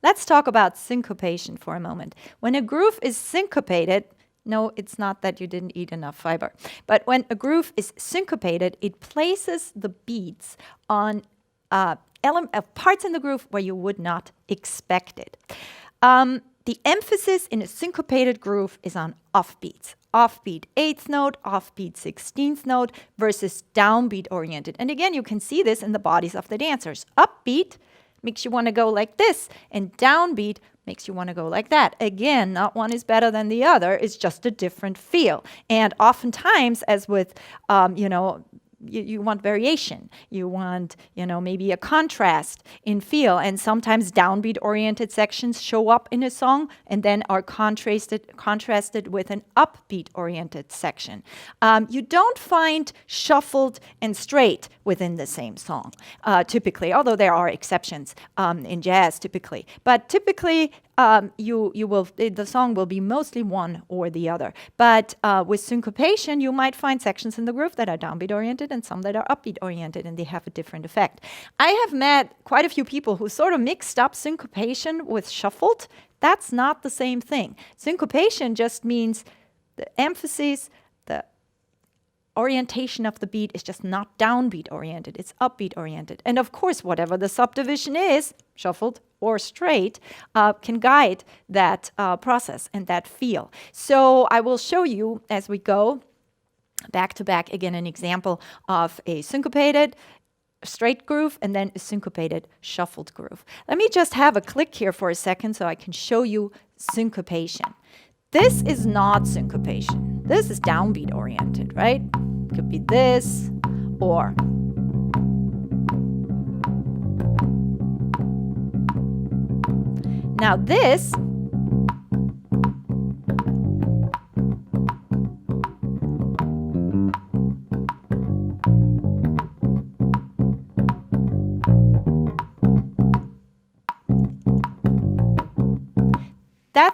Let's talk about syncopation for a moment. When a groove is syncopated, no, it's not that you didn't eat enough fiber, but when a groove is syncopated, it places the beats on parts in the groove where you would not expect it. The emphasis in a syncopated groove is on offbeats. Offbeat 8th note, offbeat 16th note versus downbeat oriented. And again, you can see this in the bodies of the dancers. Upbeat makes you want to go like this, and downbeat makes you want to go like that. Again, not one is better than the other. It's just a different feel. And oftentimes, as with, you want variation. You want, maybe a contrast in feel. And sometimes downbeat-oriented sections show up in a song and then are contrasted with an upbeat-oriented section. You don't find shuffled and straight within the same song, typically, although there are exceptions in jazz, typically. But typically, the song will be mostly one or the other. But with syncopation, you might find sections in the groove that are downbeat oriented and some that are upbeat oriented, and they have a different effect. I have met quite a few people who sort of mixed up syncopation with shuffled. That's not the same thing. Syncopation just means the emphasis, the orientation of the beat is just not downbeat oriented, it's upbeat oriented. And of course, whatever the subdivision is, shuffled or straight, can guide that process and that feel. So I will show you as we go back to back again an example of a syncopated straight groove and then a syncopated shuffled groove. Let me just have a click here for a second so I can show you syncopation. This is not syncopation. This is downbeat oriented, right? Could be this or now this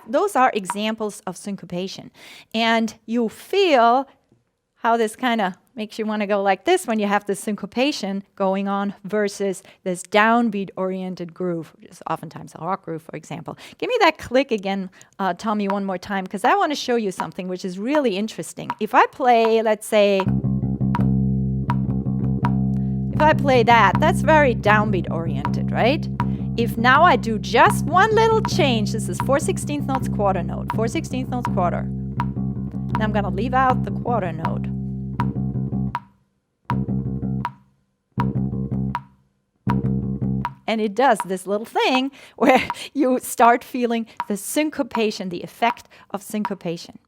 those are examples of syncopation. And you feel how this kind of makes you want to go like this when you have this syncopation going on versus this downbeat-oriented groove, which is oftentimes a rock groove, for example. Give me that click again, Tommy, one more time, because I want to show you something which is really interesting. If I play, let's say, if I play that, that's very downbeat-oriented, right? If now I do just one little change, this is 4/16 notes quarter note, 4/16 notes quarter. And I'm going to leave out the quarter note. And it does this little thing where you start feeling the syncopation, the effect of syncopation.